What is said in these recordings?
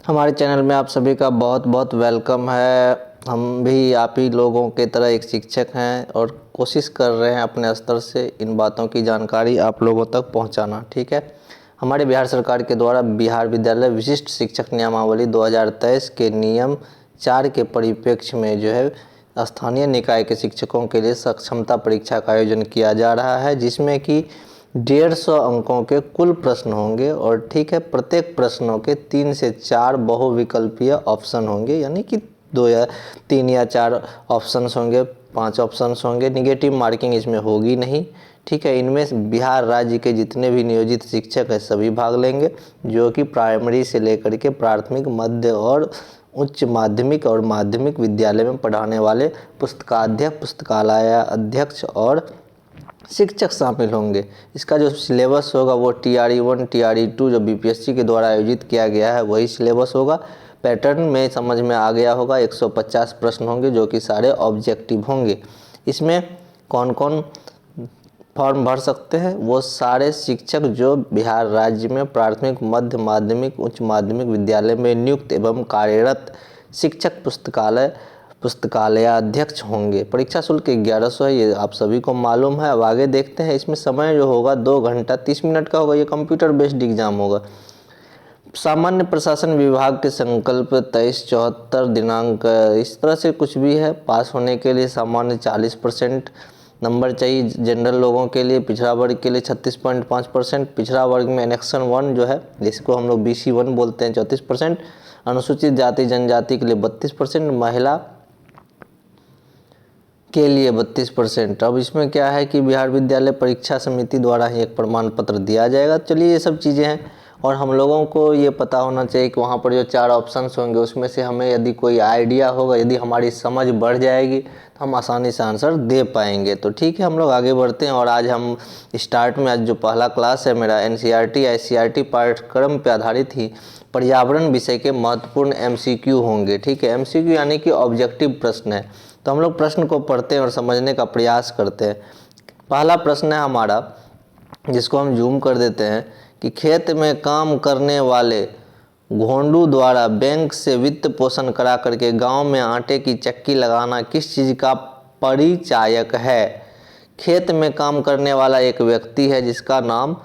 हमारे चैनल में आप सभी का बहुत बहुत वेलकम है। हम भी आप ही लोगों के तरह एक शिक्षक हैं और कोशिश कर रहे हैं अपने स्तर से इन बातों की जानकारी आप लोगों तक पहुंचाना। ठीक है, हमारे बिहार सरकार के द्वारा बिहार विद्यालय विशिष्ट शिक्षक नियमावली 2023 के नियम 4 के परिप्रेक्ष्य में जो है स्थानीय निकाय के शिक्षकों के लिए सक्षमता परीक्षा का आयोजन किया जा रहा है, जिसमें कि 150 अंकों के कुल प्रश्न होंगे और ठीक है, प्रत्येक प्रश्नों के 3 से 4 बहुविकल्पीय ऑप्शन होंगे, यानी कि 2 या 3 या 4 ऑप्शंस होंगे, 5 ऑप्शंस होंगे। निगेटिव मार्किंग इसमें होगी नहीं। ठीक है, इनमें बिहार राज्य के जितने भी नियोजित शिक्षक हैं सभी भाग लेंगे, जो कि प्राइमरी से लेकर के प्राथमिक, मध्य और उच्च माध्यमिक और माध्यमिक विद्यालय में पढ़ाने वाले पुस्तकाध्यक्ष, पुस्तकालय अध्यक्ष और शिक्षक शामिल होंगे। इसका जो सिलेबस होगा वो TRE 1 TRE 2 जो BPSC के द्वारा आयोजित किया गया है वही सिलेबस होगा। पैटर्न में समझ में आ गया होगा। 150 प्रश्न होंगे जो कि सारे ऑब्जेक्टिव होंगे। इसमें कौन कौन फॉर्म भर सकते हैं? वो सारे शिक्षक जो बिहार राज्य में प्राथमिक, मध्य माध्यमिक, उच्च माध्यमिक विद्यालय में नियुक्त एवं कार्यरत शिक्षक पुस्तकालयाध्यक्ष होंगे। परीक्षा शुल्क 1100 है, ये आप सभी को मालूम है। अब आगे देखते हैं। इसमें समय जो होगा 2 घंटा 30 मिनट का होगा। ये कंप्यूटर बेस्ड एग्जाम होगा। सामान्य प्रशासन विभाग के संकल्प 2374 दिनांक इस तरह से कुछ भी है। पास होने के लिए सामान्य 40% नंबर चाहिए जनरल लोगों के लिए। पिछड़ा वर्ग के लिए 36.5%। पिछड़ा वर्ग में एनेक्शन 1 जो है, जिसको हम लोग BC 1 बोलते हैं, 34%। अनुसूचित जाति जनजाति के लिए 32%। महिला के लिए 32%। अब इसमें क्या है कि बिहार विद्यालय परीक्षा समिति द्वारा ही एक प्रमाण पत्र दिया जाएगा। चलिए, ये सब चीज़ें हैं और हम लोगों को ये पता होना चाहिए कि वहाँ पर जो 4 ऑप्शंस होंगे उसमें से हमें यदि कोई आइडिया होगा, यदि हमारी समझ बढ़ जाएगी तो हम आसानी से आंसर दे पाएंगे। तो ठीक है, हम लोग आगे बढ़ते हैं। और आज हम स्टार्ट में आज जो पहला क्लास है मेरा NCERT ICRT पाठ्यक्रम पर आधारित ही पर्यावरण विषय के महत्वपूर्ण MCQ होंगे। ठीक है, MCQ यानी कि ऑब्जेक्टिव प्रश्न है। तो हम लोग प्रश्न को पढ़ते हैं और समझने का प्रयास करते हैं। पहला प्रश्न है हमारा, जिसको हम जूम कर देते हैं, कि खेत में काम करने वाले घोंडू द्वारा बैंक से वित्त पोषण करा करके गांव में आटे की चक्की लगाना किस चीज़ का परिचायक है? खेत में काम करने वाला एक व्यक्ति है जिसका नाम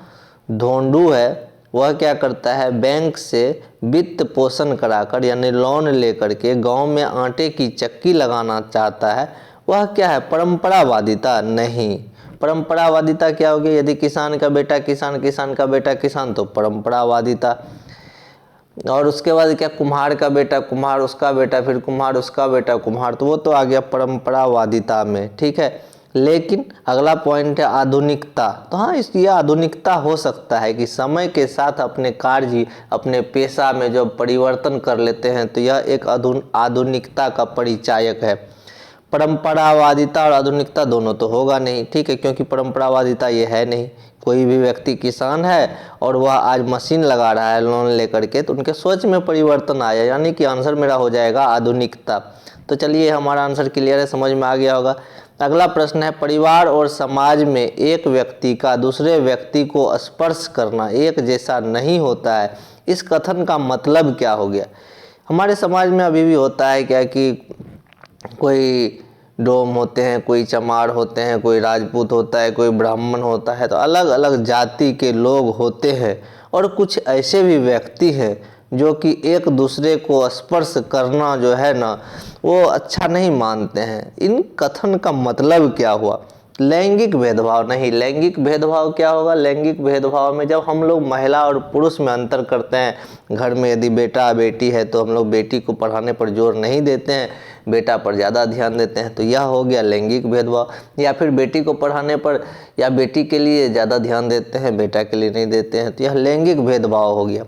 धोंडू है। वह क्या करता है? बैंक से वित्त पोषण कराकर यानी लोन लेकर के गांव में आटे की चक्की लगाना चाहता है। वह क्या है? परंपरावादिता नहीं। परंपरावादिता क्या होगी? यदि किसान का बेटा किसान, किसान का बेटा किसान, तो परंपरावादिता। और उसके बाद क्या? कुम्हार का बेटा कुम्हार, उसका बेटा फिर कुम्हार, उसका बेटा कुम्हार, तो वो तो आ गया परंपरावादिता में। ठीक है, लेकिन अगला पॉइंट है आधुनिकता। तो हाँ, ये आधुनिकता हो सकता है कि समय के साथ अपने कार्य, अपने पेशा में जब परिवर्तन कर लेते हैं तो यह एक आधुनिकता का परिचायक है। परंपरावादिता और आधुनिकता दोनों तो होगा नहीं। ठीक है, क्योंकि परंपरावादिता ये है नहीं। कोई भी व्यक्ति किसान है और वह आज मशीन लगा रहा है लोन लेकर के, तो उनके सोच में परिवर्तन आया, यानी कि आंसर मेरा हो जाएगा आधुनिकता। तो चलिए, हमारा आंसर क्लियर है, समझ में आ गया होगा। अगला प्रश्न है, परिवार और समाज में एक व्यक्ति का दूसरे व्यक्ति को स्पर्श करना एक जैसा नहीं होता है, इस कथन का मतलब क्या हो गया? हमारे समाज में अभी भी होता है क्या कि कोई डोम होते हैं, कोई चमार होते हैं, कोई राजपूत होता है, कोई ब्राह्मण होता है, तो अलग अलग जाति के लोग होते हैं। और कुछ ऐसे भी व्यक्ति हैं जो कि एक दूसरे को स्पर्श करना जो है ना, वो अच्छा नहीं मानते हैं। इन कथन का मतलब क्या हुआ? लैंगिक भेदभाव नहीं। लैंगिक भेदभाव क्या होगा? लैंगिक भेदभाव में जब हम लोग महिला और पुरुष में अंतर करते हैं। घर में यदि बेटा बेटी है तो हम लोग बेटी को पढ़ाने पर जोर नहीं देते हैं, बेटा पर ज़्यादा ध्यान देते हैं, तो यह हो गया लैंगिक भेदभाव। या फिर बेटी को पढ़ाने पर या बेटी के लिए ज़्यादा ध्यान देते हैं, बेटा के लिए नहीं देते हैं, तो यह लैंगिक भेदभाव हो गया।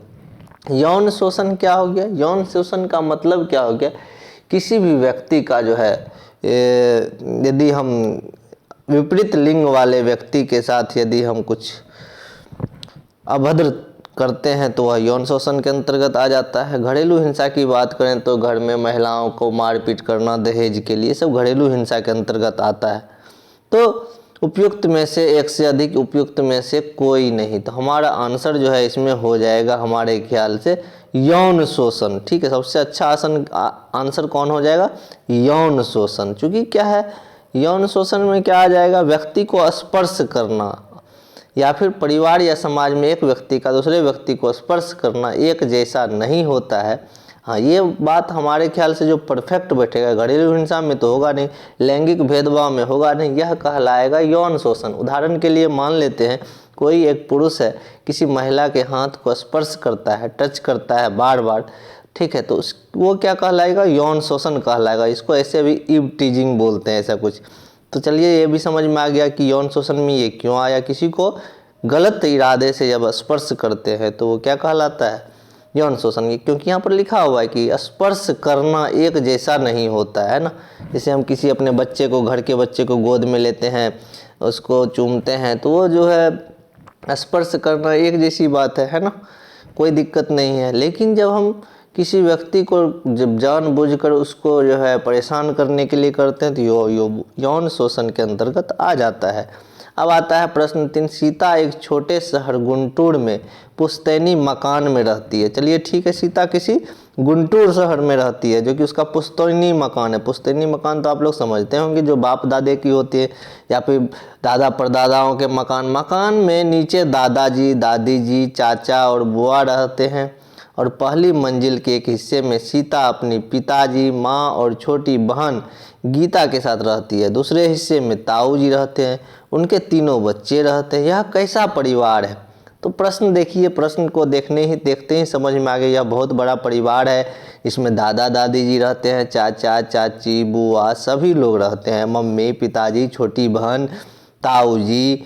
यौन शोषण क्या हो गया? यौन शोषण का मतलब क्या हो गया? किसी भी व्यक्ति का जो है, यदि हम विपरीत लिंग वाले व्यक्ति के साथ यदि हम कुछ अभद्र करते हैं तो वह यौन शोषण के अंतर्गत आ जाता है। घरेलू हिंसा की बात करें तो घर में महिलाओं को मारपीट करना दहेज के लिए, सब घरेलू हिंसा के अंतर्गत आता है। तो उपयुक्त में से एक से अधिक, उपयुक्त में से कोई नहीं। तो हमारा आंसर जो है इसमें हो जाएगा हमारे ख्याल से यौन शोषण। ठीक है, सबसे अच्छा आंसर कौन हो जाएगा? यौन शोषण। चूंकि क्या है, यौन शोषण में क्या आ जाएगा? व्यक्ति को स्पर्श करना, या फिर परिवार या समाज में एक व्यक्ति का दूसरे व्यक्ति को स्पर्श करना एक जैसा नहीं होता है। हाँ, ये बात हमारे ख्याल से जो परफेक्ट बैठेगा, घरेलू हिंसा में तो होगा नहीं, लैंगिक भेदभाव में होगा नहीं, यह कहलाएगा यौन शोषण। उदाहरण के लिए मान लेते हैं कोई एक पुरुष है, किसी महिला के हाथ को स्पर्श करता है, टच करता है बार बार, ठीक है, तो वो क्या कहलाएगा? यौन शोषण कहलाएगा। इसको ऐसे भी ईव टीजिंग बोलते हैं, ऐसा कुछ। तो चलिए ये भी समझ में आ गया कि यौन शोषण में ये क्यों आया। किसी को गलत इरादे से जब स्पर्श करते हैं तो वो क्या कहलाता है? यौन शोषण। क्योंकि यहाँ पर लिखा हुआ है कि स्पर्श करना एक जैसा नहीं होता है ना। जैसे हम किसी अपने बच्चे को, घर के बच्चे को गोद में लेते हैं, उसको चूमते हैं, तो वो जो है स्पर्श करना एक जैसी बात है ना, कोई दिक्कत नहीं है। लेकिन जब हम किसी व्यक्ति को जब जानबूझकर उसको जो है परेशान करने के लिए करते हैं तो यौन शोषण के अंतर्गत आ जाता है। अब आता है प्रश्न 3। सीता एक छोटे शहर गुंटूर में पुश्तैनी मकान में रहती है। चलिए ठीक है, सीता किसी गुंटूर शहर में रहती है जो कि उसका पुश्तैनी मकान है। पुश्तैनी मकान तो आप लोग समझते होंगे, जो बाप दादे की होती है या फिर दादा परदादाओं के मकान। मकान में नीचे दादाजी, दादी जी, चाचा और बुआ रहते हैं, और पहली मंजिल के एक हिस्से में सीता अपनी पिताजी, माँ और छोटी बहन गीता के साथ रहती है। दूसरे हिस्से में ताऊ जी रहते हैं, उनके 3 बच्चे रहते हैं। यह कैसा परिवार है? तो प्रश्न देखिए, प्रश्न को देखते ही समझ में आ गया, यह बहुत बड़ा परिवार है। इसमें दादा दादी जी रहते हैं, चाचा चाची, बुआ, सभी लोग रहते हैं, मम्मी, पिताजी, छोटी बहन, ताऊ जी,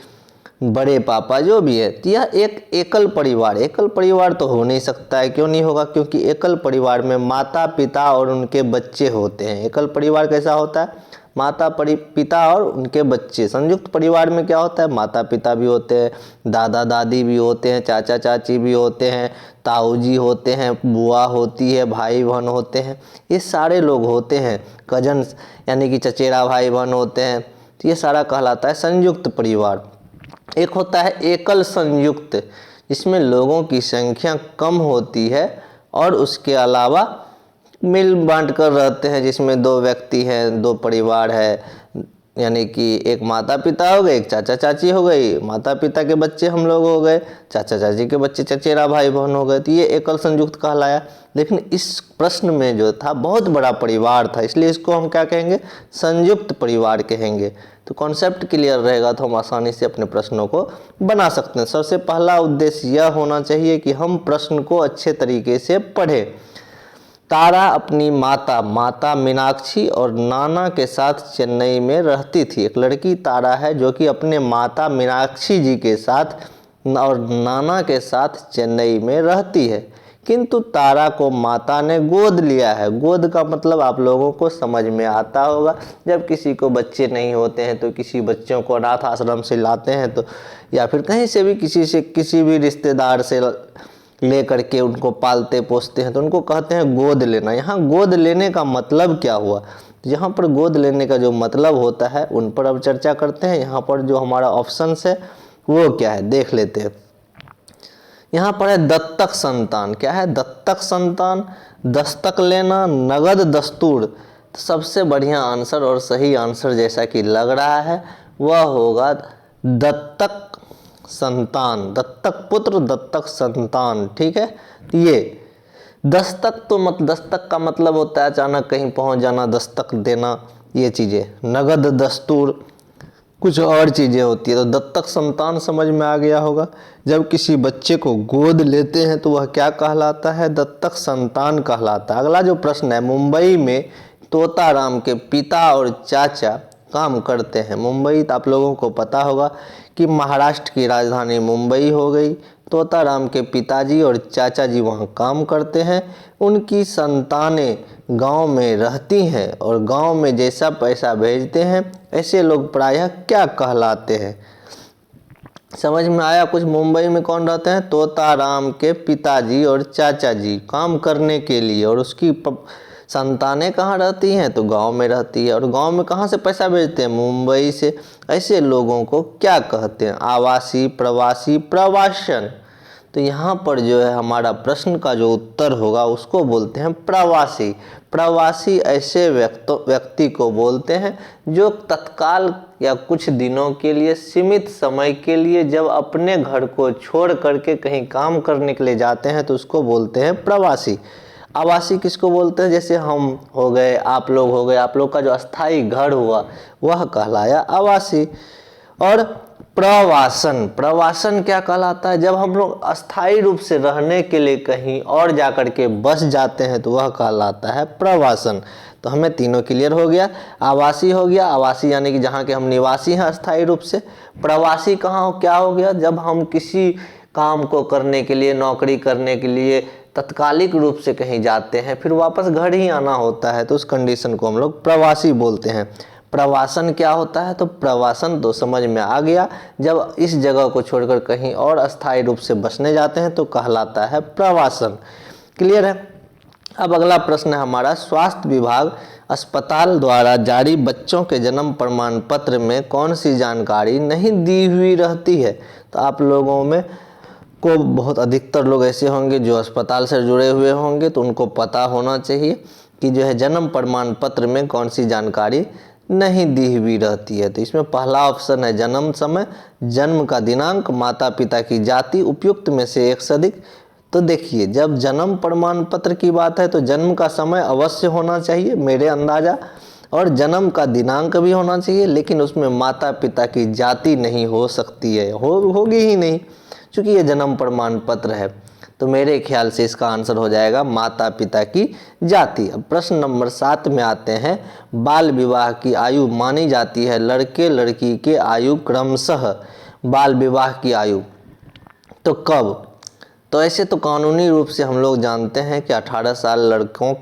बड़े पापा, जो भी है। तो यह एक एकल परिवार तो हो नहीं सकता है। क्यों नहीं होगा? क्योंकि एकल परिवार में माता पिता और उनके बच्चे होते हैं। एकल परिवार कैसा होता है? माता पिता और उनके बच्चे। संयुक्त परिवार में क्या होता है? माता पिता भी होते हैं, दादा दादी भी होते हैं, चाचा चाची भी होते हैं, ताऊ जी होते हैं, बुआ होती है, भाई बहन होते हैं, ये सारे लोग होते हैं। कजन्स यानी कि चचेरा भाई बहन होते हैं। तो ये सारा कहलाता है संयुक्त परिवार। एक होता है एकल संयुक्त, जिसमें लोगों की संख्या कम होती है और उसके अलावा मिल बांट कर रहते हैं, जिसमें 2 व्यक्ति हैं, 2 परिवार है, यानी कि एक माता पिता हो गए, एक चाचा चाची हो गई, माता पिता के बच्चे हम लोग हो गए, चाचा चाची के बच्चे चचेरा भाई बहन हो गए। तो ये एकल संयुक्त कहलाया। लेकिन इस प्रश्न में जो था बहुत बड़ा परिवार था, इसलिए इसको हम क्या कहेंगे? संयुक्त परिवार कहेंगे। तो कॉन्सेप्ट क्लियर रहेगा तो हम आसानी से अपने प्रश्नों को बना सकते हैं। सबसे पहला उद्देश्य यह होना चाहिए कि हम प्रश्न को अच्छे तरीके से पढ़ें। तारा अपनी माता मीनाक्षी और नाना के साथ चेन्नई में रहती थी। एक लड़की तारा है जो कि अपने माता मीनाक्षी जी के साथ और नाना के साथ चेन्नई में रहती है, किंतु तारा को माता ने गोद लिया है। गोद का मतलब आप लोगों को समझ में आता होगा, जब किसी को बच्चे नहीं होते हैं तो किसी बच्चों को अनाथ आश्रम से लाते हैं, तो या फिर कहीं से भी किसी भी रिश्तेदार से ले करके उनको पालते पोसते हैं, तो उनको कहते हैं गोद लेना। यहाँ गोद लेने का मतलब क्या हुआ? तो यहाँ पर गोद लेने का जो मतलब होता है उन पर अब चर्चा करते हैं। यहाँ पर जो हमारा ऑप्शंस है वो क्या है देख लेते हैं। यहाँ पर है दत्तक संतान। क्या है? दत्तक संतान, दस्तक लेना, नगद दस्तूर। तो सबसे बढ़िया आंसर और सही आंसर जैसा कि लग रहा है वह होगा दत्तक संतान, दत्तक पुत्र, दत्तक संतान। ठीक है, ये दस्तक दस्तक का मतलब होता है अचानक कहीं पहुंच जाना, दस्तक देना, ये चीज़ें। नगद दस्तूर कुछ और चीज़ें होती है। तो दत्तक संतान समझ में आ गया होगा। जब किसी बच्चे को गोद लेते हैं तो वह क्या कहलाता है? दत्तक संतान कहलाता है। अगला जो प्रश्न है, मुंबई में तोताराम के पिता और चाचा काम करते हैं। मुंबई तो आप लोगों को पता होगा कि महाराष्ट्र की राजधानी मुंबई हो गई। तोताराम के पिताजी और चाचा जी वहाँ काम करते हैं। उनकी संतानें गांव में रहती हैं और गांव में जैसा पैसा भेजते हैं ऐसे लोग प्रायः क्या कहलाते हैं? समझ में आया कुछ? मुंबई में कौन रहते हैं? तोताराम के पिताजी और चाचा जी काम करने के लिए, और उसकी संतानें कहाँ रहती हैं, तो गांव में रहती है। और गांव में कहाँ से पैसा भेजते हैं, मुंबई से। ऐसे लोगों को क्या कहते हैं, आवासी, प्रवासी, प्रवासन। तो यहाँ पर जो है हमारा प्रश्न का जो उत्तर होगा उसको बोलते हैं प्रवासी। प्रवासी ऐसे व्यक्ति को बोलते हैं जो तत्काल या कुछ दिनों के लिए, सीमित समय के लिए जब अपने घर को छोड़ करके कहीं काम करने के लिए जाते हैं तो उसको बोलते हैं प्रवासी। आवासी किसको बोलते हैं, जैसे हम हो गए, आप लोग हो गए, आप लोग का जो अस्थाई घर हुआ वह कहलाया आवासी। और प्रवासन, प्रवासन क्या कहलाता है, जब हम लोग अस्थाई रूप से रहने के लिए कहीं और जाकर के बस जाते हैं तो वह कहलाता है प्रवासन। तो हमें तीनों क्लियर हो गया। आवासी हो गया, आवासी यानी कि जहाँ के हम निवासी हैं अस्थाई रूप से। प्रवासी कहाँ क्या हो गया, जब हम किसी काम को करने के लिए, नौकरी करने के लिए तत्कालिक रूप से कहीं जाते हैं, फिर वापस घर ही आना होता है, तो उस कंडीशन को हम लोग प्रवासी बोलते हैं। प्रवासन क्या होता है, तो प्रवासन तो समझ में आ गया, जब इस जगह को छोड़कर कहीं और अस्थायी रूप से बसने जाते हैं तो कहलाता है प्रवासन। क्लियर है। अब अगला प्रश्न है हमारा, स्वास्थ्य विभाग अस्पताल द्वारा जारी बच्चों के जन्म प्रमाण पत्र में कौन सी जानकारी नहीं दी हुई रहती है। तो आप लोगों में को बहुत अधिकतर लोग ऐसे होंगे जो अस्पताल से जुड़े हुए होंगे, तो उनको पता होना चाहिए कि जो है जन्म प्रमाण पत्र में कौन सी जानकारी नहीं दी हुई रहती है। तो इसमें पहला ऑप्शन है जन्म समय, जन्म का दिनांक, माता पिता की जाति, उपयुक्त में से एक से अधिक। तो देखिए, जब जन्म प्रमाण पत्र की बात है तो जन्म का समय अवश्य होना चाहिए मेरे अंदाजा, और जन्म का दिनांक भी होना चाहिए, लेकिन उसमें माता पिता की जाति नहीं हो सकती है, होगी ही नहीं, क्योंकि ये जन्म प्रमाण पत्र है। तो मेरे ख्याल से इसका आंसर हो जाएगा माता पिता की जाति। अब प्रश्न नंबर 7 में आते हैं, बाल विवाह की आयु मानी जाती है लड़के लड़की के आयु क्रमशः। बाल विवाह की आयु तो कब, तो ऐसे तो कानूनी रूप से हम लोग जानते हैं कि 18 साल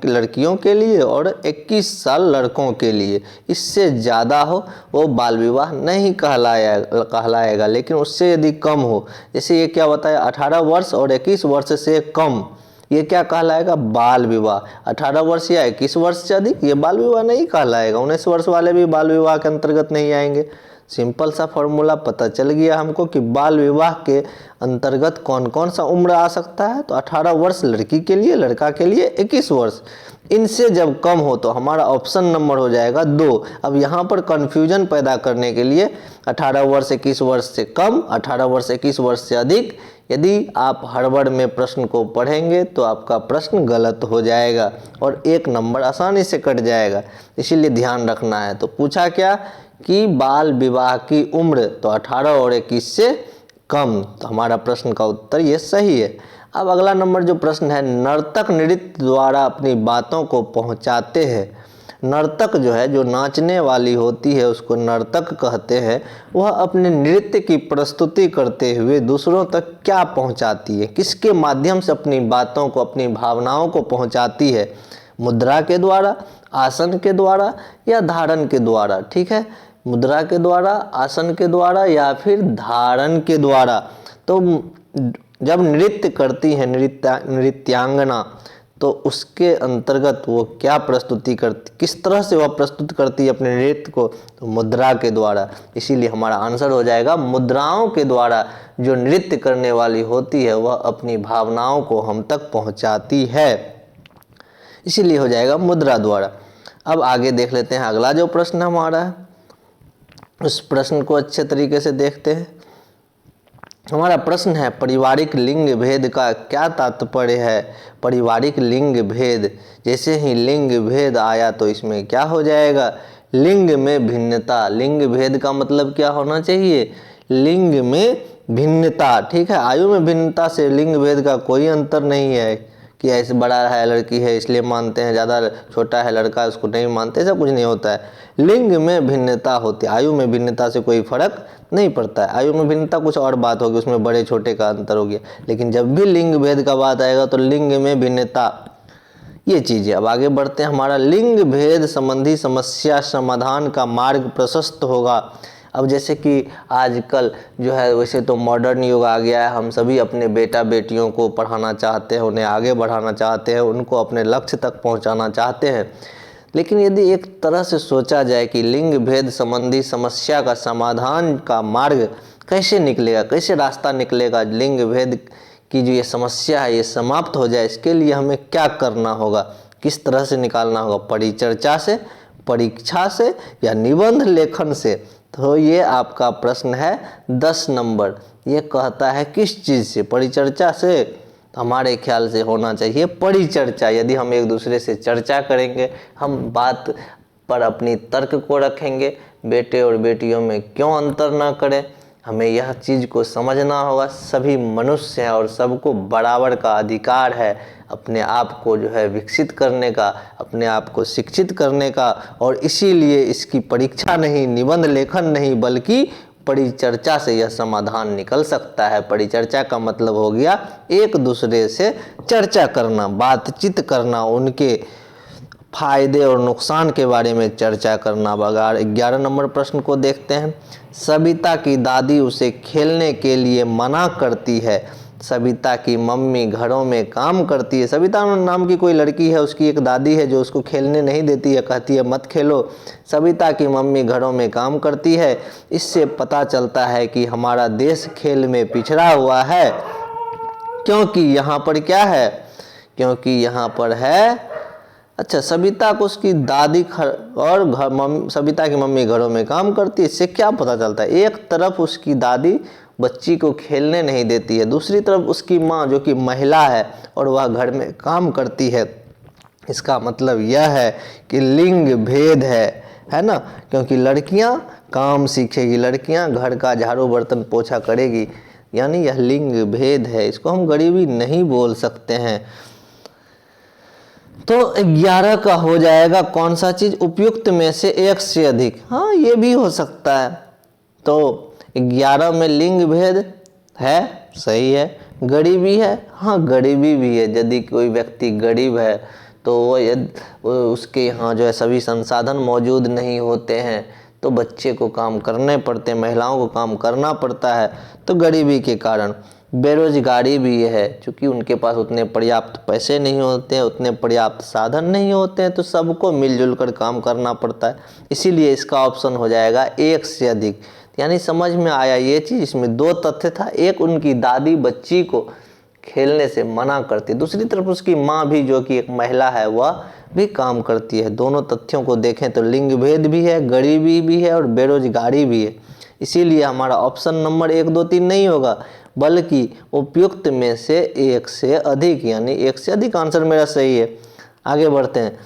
लड़कियों के लिए और 21 साल लड़कों के लिए, इससे ज़्यादा हो वो बाल विवाह नहीं कहलाएगा। लेकिन उससे यदि कम हो, जैसे ये क्या बताया, 18 वर्ष और 21 वर्ष से कम, ये क्या कहलाएगा, बाल विवाह। 18 वर्ष या 21 वर्ष से अधिक ये बाल विवाह नहीं कहलाएगा। 19 वर्ष वाले भी बाल विवाह के अंतर्गत नहीं आएंगे। सिंपल सा फॉर्मूला पता चल गया हमको कि बाल विवाह के अंतर्गत कौन कौन सा उम्र आ सकता है। तो 18 वर्ष लड़की के लिए, लड़का के लिए 21 वर्ष, इनसे जब कम हो तो हमारा ऑप्शन नंबर हो जाएगा 2। अब यहाँ पर कन्फ्यूजन पैदा करने के लिए 18 वर्ष 21 वर्ष से कम, 18 वर्ष 21 वर्ष से अधिक, यदि आप हड़बड़ में प्रश्न को पढ़ेंगे तो आपका प्रश्न गलत हो जाएगा और 1 नंबर आसानी से कट जाएगा। इसीलिए ध्यान रखना है। तो पूछा क्या कि बाल विवाह की उम्र, तो 18 और 21 से कम, तो हमारा प्रश्न का उत्तर ये सही है। अब अगला नंबर जो प्रश्न है, नर्तक नृत्य द्वारा अपनी बातों को पहुंचाते हैं। नर्तक जो है, जो नाचने वाली होती है उसको नर्तक कहते हैं। वह अपने नृत्य की प्रस्तुति करते हुए दूसरों तक क्या पहुंचाती है, किसके माध्यम से अपनी बातों को, अपनी भावनाओं को पहुंचाती है, मुद्रा के द्वारा, आसन के द्वारा या धारण के द्वारा। ठीक है, मुद्रा के द्वारा, आसन के द्वारा या फिर धारण के द्वारा। तो जब नृत्य करती है नृत्यांगना, तो उसके अंतर्गत वो क्या प्रस्तुति करती, किस तरह से वह प्रस्तुत करती है अपने नृत्य को, तो मुद्रा के द्वारा। इसीलिए हमारा आंसर हो जाएगा मुद्राओं के द्वारा जो नृत्य करने वाली होती है वह अपनी भावनाओं को हम तक पहुंचाती है, इसीलिए हो जाएगा मुद्रा द्वारा। अब आगे देख लेते हैं अगला जो प्रश्न हमारा है, उस प्रश्न को अच्छे तरीके से देखते हैं। हमारा प्रश्न है, पारिवारिक लिंग भेद का क्या तात्पर्य है। पारिवारिक लिंग भेद, जैसे ही लिंग भेद आया तो इसमें क्या हो जाएगा, लिंग में भिन्नता। लिंग भेद का मतलब क्या होना चाहिए, लिंग में भिन्नता। ठीक है, आयु में भिन्नता से लिंग भेद का कोई अंतर नहीं है कि ऐसे बड़ा है लड़की है इसलिए मानते हैं, ज़्यादा छोटा है लड़का उसको नहीं मानते, ऐसा कुछ नहीं होता है। लिंग में भिन्नता होती है, आयु में भिन्नता से कोई फर्क नहीं पड़ता है। आयु में भिन्नता कुछ और बात होगी, उसमें बड़े छोटे का अंतर हो गया, लेकिन जब भी लिंग भेद का बात आएगा तो लिंग में भिन्नता, ये चीज़ है। अब आगे बढ़ते हैं, हमारा लिंग भेद संबंधी समस्या समाधान का मार्ग प्रशस्त होगा। अब जैसे कि आजकल जो है वैसे तो मॉडर्न युग आ गया है, हम सभी अपने बेटा बेटियों को पढ़ाना चाहते हैं, उन्हें आगे बढ़ाना चाहते हैं, उनको अपने लक्ष्य तक पहुंचाना चाहते हैं। लेकिन यदि एक तरह से सोचा जाए कि लिंग भेद संबंधी समस्या का समाधान का मार्ग कैसे निकलेगा, कैसे रास्ता निकलेगा, लिंग भेद की जो ये समस्या है ये समाप्त हो जाए, इसके लिए हमें क्या करना होगा, किस तरह से निकालना होगा, परिचर्चा से, परीक्षा से या निबंध लेखन से। तो ये आपका प्रश्न है 10 नंबर। ये कहता है किस चीज़ से, परिचर्चा से। हमारे ख्याल से होना चाहिए परिचर्चा। यदि हम एक दूसरे से चर्चा करेंगे, हम बात पर अपनी तर्क को रखेंगे, बेटे और बेटियों में क्यों अंतर ना करें, हमें यह चीज़ को समझना होगा। सभी मनुष्य हैं और सबको बराबर का अधिकार है अपने आप को जो है विकसित करने का, अपने आप को शिक्षित करने का। और इसीलिए इसकी परीक्षा नहीं, निबंध लेखन नहीं, बल्कि परिचर्चा से यह समाधान निकल सकता है। परिचर्चा का मतलब हो गया एक दूसरे से चर्चा करना, बातचीत करना, उनके फायदे और नुकसान के बारे में चर्चा करना। 11 नंबर प्रश्न को देखते हैं। सविता की दादी उसे खेलने के लिए मना करती है। सविता की मम्मी घरों में काम करती है। सविता नाम की कोई लड़की है, उसकी एक दादी है जो उसको खेलने नहीं देती है, कहती है मत खेलो। सविता की मम्मी घरों में काम करती है। इससे पता चलता है कि हमारा देश खेल में पिछड़ा हुआ है, क्योंकि यहाँ पर क्या है, क्योंकि यहाँ पर है, अच्छा, सविता को उसकी दादी और सविता की मम्मी घरों में काम करती है। इससे क्या पता चलता है, एक तरफ उसकी दादी बच्ची को खेलने नहीं देती है, दूसरी तरफ उसकी माँ जो कि महिला है और वह घर में काम करती है। इसका मतलब यह है कि लिंग भेद है ना, क्योंकि लड़कियां काम सीखेगी, लड़कियां घर का झाड़ू बर्तन पोछा करेगी, यानी यह लिंग भेद है। इसको हम गरीबी नहीं बोल सकते हैं। तो 11 का हो जाएगा कौन सा चीज, उपयुक्त में से एक से अधिक। हाँ, ये भी हो सकता है। तो 11 में लिंग भेद है, सही है। गरीबी है, हाँ गरीबी भी है। यदि कोई व्यक्ति गरीब है तो वो उसके यहाँ जो है सभी संसाधन मौजूद नहीं होते हैं, तो बच्चे को काम करने पड़ते हैं, महिलाओं को काम करना पड़ता है, तो गरीबी के कारण। बेरोजगारी भी है, क्योंकि उनके पास उतने पर्याप्त पैसे नहीं होते हैं, उतने पर्याप्त साधन नहीं होते हैं, तो सबको मिलजुल कर काम करना पड़ता है। इसीलिए इसका ऑप्शन हो जाएगा एक से अधिक। यानी समझ में आया ये चीज़। इसमें 2 तथ्य था, एक उनकी दादी बच्ची को खेलने से मना करती, दूसरी तरफ उसकी माँ भी जो कि एक महिला है वह भी काम करती है। दोनों तथ्यों को देखें तो लिंग भेद भी है, गरीबी भी है और बेरोजगारी भी है। इसीलिए हमारा ऑप्शन नंबर 1, 2, 3 नहीं होगा, बल्कि उपयुक्त में से एक से अधिक, यानी एक से अधिक आंसर मेरा सही है। आगे बढ़ते हैं।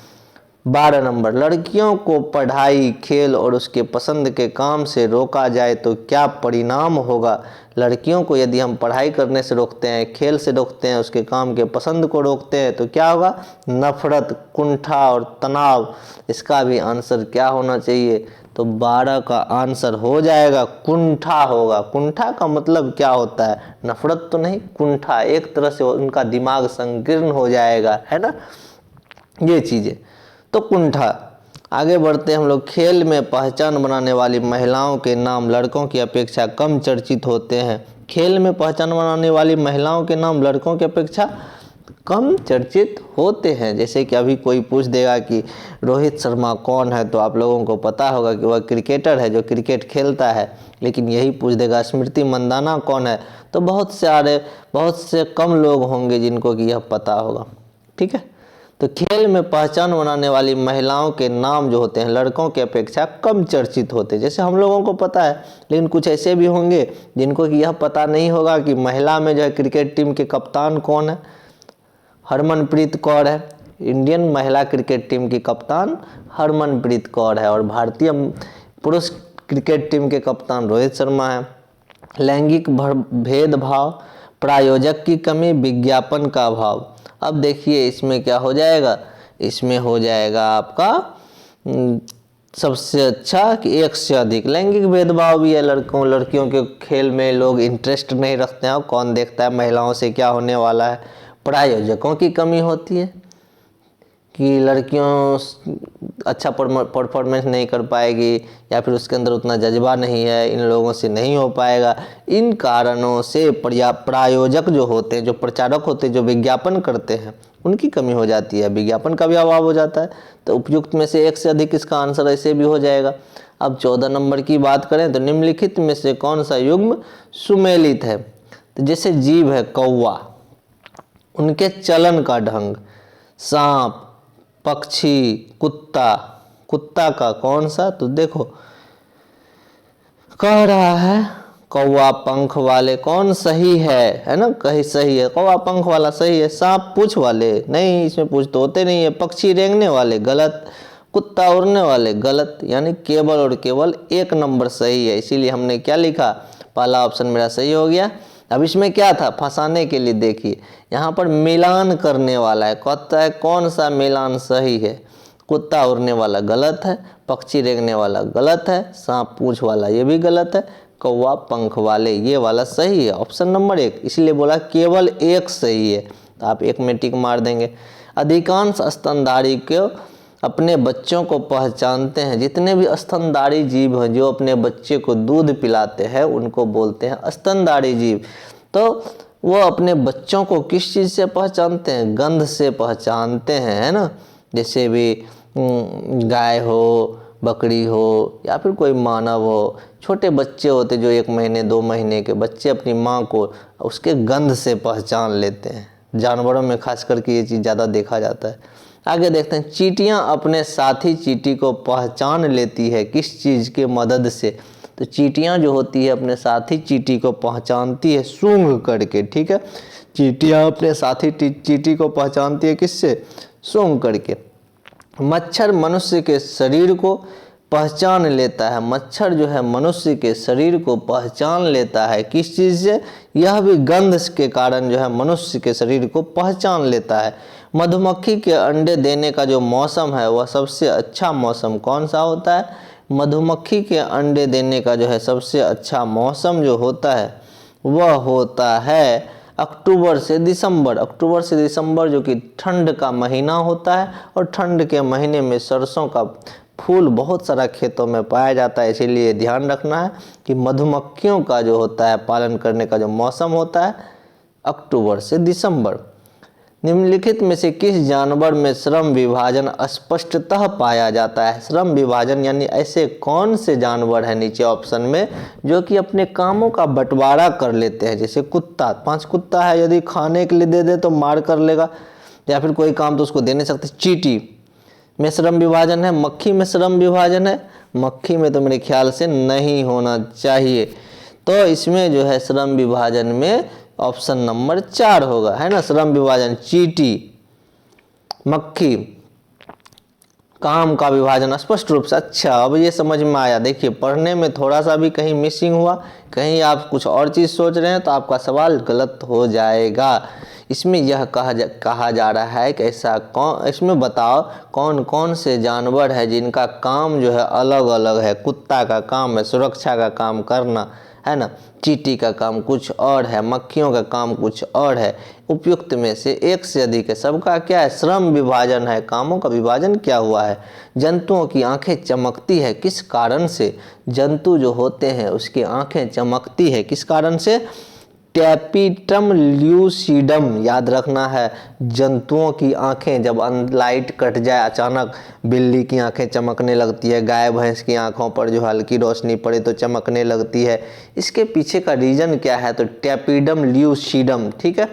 12 नंबर, लड़कियों को पढ़ाई, खेल और उसके पसंद के काम से रोका जाए तो क्या परिणाम होगा। लड़कियों को यदि हम पढ़ाई करने से रोकते हैं, खेल से रोकते हैं, उसके काम के पसंद को रोकते हैं, तो क्या होगा, नफरत, कुंठा और तनाव। इसका भी आंसर क्या होना चाहिए, तो 12 का आंसर हो जाएगा कुंठा होगा। कुंठा का मतलब क्या होता है, नफरत तो नहीं, कुंठा, एक तरह से उनका दिमाग संकीर्ण हो जाएगा, है ना, ये चीज़ें, तो कुंठा। आगे बढ़ते हैं हम लोग। खेल में पहचान बनाने वाली महिलाओं के नाम लड़कों की अपेक्षा कम चर्चित होते हैं। खेल में पहचान बनाने वाली महिलाओं के नाम लड़कों की अपेक्षा कम चर्चित होते हैं। जैसे कि अभी कोई पूछ देगा कि रोहित शर्मा कौन है, तो आप लोगों को पता होगा कि वह क्रिकेटर है जो क्रिकेट खेलता है। लेकिन यही पूछ देगा स्मृति मंदाना कौन है, तो बहुत से कम लोग होंगे जिनको कि यह पता होगा। ठीक है, तो खेल में पहचान बनाने वाली महिलाओं के नाम जो होते हैं लड़कों की अपेक्षा कम चर्चित होते हैं। जैसे हम लोगों को पता है, लेकिन कुछ ऐसे भी होंगे जिनको कि यह पता नहीं होगा कि महिला में जो है क्रिकेट टीम के कप्तान कौन है। हरमनप्रीत कौर है, इंडियन महिला क्रिकेट टीम की कप्तान हरमनप्रीत कौर है, और भारतीय पुरुष क्रिकेट टीम के कप्तान रोहित शर्मा है। लैंगिक भेदभाव, प्रायोजक की कमी, विज्ञापन का अभाव। अब देखिए इसमें क्या हो जाएगा, इसमें हो जाएगा आपका सबसे अच्छा कि एक से अधिक। लैंगिक भेदभाव भी है, लड़कियों के खेल में लोग इंटरेस्ट नहीं रखते हैं, कौन देखता है महिलाओं से क्या होने वाला है। प्रायोजकों की कमी होती है, कि लड़कियों अच्छा परफॉर्मेंस नहीं कर पाएगी, या फिर उसके अंदर उतना जज्बा नहीं है, इन लोगों से नहीं हो पाएगा। इन कारणों से प्रायोजक जो होते हैं, जो प्रचारक होते हैं, जो विज्ञापन करते हैं, उनकी कमी हो जाती है, विज्ञापन का भी अभाव हो जाता है। तो उपयुक्त में से एक से अधिक इसका आंसर ऐसे भी हो जाएगा। अब 14 नंबर की बात करें तो निम्नलिखित में से कौन सा युग्म सुमेलित है? तो जैसे जीव है कौवा, उनके चलन का ढंग, सांप, पक्षी, कुत्ता, कुत्ता का कौन सा? तो देखो कह रहा है कौवा पंख वाले, कौन सही है ना? कहीं सही है, कौवा पंख वाला सही है। सांप पूंछ वाले नहीं, इसमें पूंछ तो होते नहीं है। पक्षी रेंगने वाले गलत, कुत्ता उड़ने वाले गलत। यानी केवल और केवल एक नंबर सही है, इसीलिए हमने क्या लिखा? पहला ऑप्शन मेरा सही हो गया। अब इसमें क्या था फंसाने के लिए? देखिए यहाँ पर मिलान करने वाला है, कहता है कौन सा मिलान सही है? कुत्ता उड़ने वाला गलत है, पक्षी रेंगने वाला गलत है, सांप पूंछ वाला ये भी गलत है, कौवा पंख वाले ये वाला सही है, ऑप्शन नंबर 1। इसलिए बोला केवल एक सही है, तो आप एक में टिक मार देंगे। अधिकांश स्तनधारी को अपने बच्चों को पहचानते हैं। जितने भी स्तनधारी जीव हैं जो अपने बच्चे को दूध पिलाते हैं उनको बोलते हैं स्तनधारी जीव। तो वो अपने बच्चों को किस चीज़ से पहचानते हैं? गंध से पहचानते हैं, है ना? जैसे भी गाय हो, बकरी हो, या फिर कोई मानव हो, छोटे बच्चे होते जो 1 महीने 2 महीने के बच्चे अपनी माँ को उसके गंध से पहचान लेते हैं। जानवरों में खास करके ये चीज़ ज़्यादा देखा जाता है। आगे देखते हैं, चींटियां अपने साथी चींटी को पहचान लेती है किस चीज़ के मदद से? तो चींटियां जो होती है अपने साथी चींटी को पहचानती है सूंघ करके, ठीक है? चींटियां अपने साथी चींटी को पहचानती है किससे? सूंघ करके। मच्छर मनुष्य के शरीर को पहचान लेता है। मच्छर जो है मनुष्य के शरीर को पहचान लेता है किस चीज़ से? यह भी गंध के कारण जो है मनुष्य के शरीर को पहचान लेता है। मधुमक्खी के अंडे देने का जो मौसम है वह सबसे अच्छा मौसम कौन सा होता है? मधुमक्खी के अंडे देने का जो है सबसे अच्छा मौसम जो होता है वह होता है अक्टूबर से दिसंबर। अक्टूबर से दिसंबर जो कि ठंड का महीना होता है, और ठंड के महीने में सरसों का फूल बहुत सारा खेतों में पाया जाता है। इसीलिए ध्यान रखना है कि मधुमक्खियों का जो होता है पालन करने का जो मौसम होता है अक्टूबर से दिसंबर। निम्नलिखित में से किस जानवर में श्रम विभाजन स्पष्टतः पाया जाता है? श्रम विभाजन यानी ऐसे कौन से जानवर हैं नीचे ऑप्शन में जो कि अपने कामों का बंटवारा कर लेते हैं? जैसे कुत्ता, 5 कुत्ता है, यदि खाने के लिए दे दे तो मार कर लेगा, या फिर कोई काम तो उसको दे नहीं सकते। चींटी में श्रम विभाजन है, मक्खी में श्रम विभाजन है? मक्खी में तो मेरे ख्याल से नहीं होना चाहिए। तो इसमें जो है श्रम विभाजन में ऑप्शन नंबर 4 होगा, है ना? श्रम विभाजन चींटी, मक्खी, काम का विभाजन स्पष्ट रूप से। अच्छा, अब ये समझ में आया। देखिए पढ़ने में थोड़ा सा भी कहीं मिसिंग हुआ, कहीं आप कुछ और चीज़ सोच रहे हैं तो आपका सवाल गलत हो जाएगा। इसमें यह कहा जा रहा है कि ऐसा कौन, इसमें बताओ कौन कौन से जानवर है जिनका काम जो है अलग अलग है। कुत्ता का काम है सुरक्षा का काम करना, है ना? चींटी का काम कुछ और है, मक्खियों का काम कुछ और है। उपयुक्त में से एक से अधिक है, सबका क्या है? श्रम विभाजन है, कामों का विभाजन क्या हुआ है। जंतुओं की आंखें चमकती है किस कारण से? जंतु जो होते हैं उसकी आंखें चमकती है किस कारण से? टैपीटम ल्यूसीडम, याद रखना है। जंतुओं की आंखें जब लाइट कट जाए अचानक, बिल्ली की आंखें चमकने लगती है, गाय भैंस की आंखों पर जो हल्की रोशनी पड़े तो चमकने लगती है। इसके पीछे का रीजन क्या है? तो टैपीडम ल्यूसीडम, ठीक है?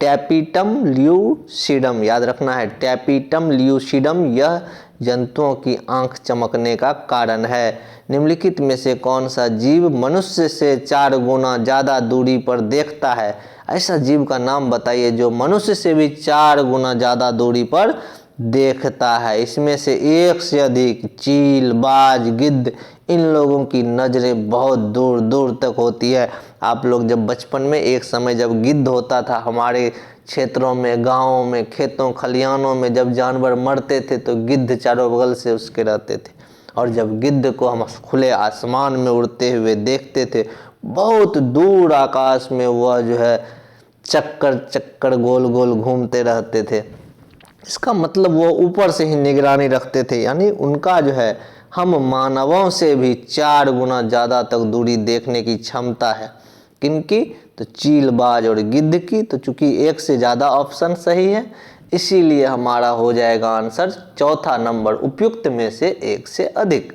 टैपीटम ल्यूसीडम याद रखना है, टैपीटम ल्यूसीडम यह जंतुओं की आंख चमकने का कारण है। निम्नलिखित में से कौन सा जीव मनुष्य से 4 गुना ज़्यादा दूरी पर देखता है? ऐसा जीव का नाम बताइए जो मनुष्य से भी 4 गुना ज़्यादा दूरी पर देखता है। इसमें से एक से अधिक चील, बाज, गिद्ध, इन लोगों की नज़रें बहुत दूर दूर तक होती है। आप लोग जब बचपन में एक समय जब गिद्ध होता था हमारे क्षेत्रों में, गाँवों में, खेतों खलिहानों में, जब जानवर मरते थे तो गिद्ध चारों बगल से उसके रहते थे, और जब गिद्ध को हम खुले आसमान में उड़ते हुए देखते थे, बहुत दूर आकाश में वह जो है चक्कर चक्कर गोल गोल घूमते रहते थे। इसका मतलब वो ऊपर से ही निगरानी रखते थे, यानी उनका जो है हम मानवों से भी 4 गुना ज़्यादा तक दूरी देखने की क्षमता है। किनकी? तो चील, बाज और गिद्ध की। तो चूंकि एक से ज़्यादा ऑप्शन सही है, इसीलिए हमारा हो जाएगा आंसर चौथा नंबर, उपयुक्त में से एक से अधिक।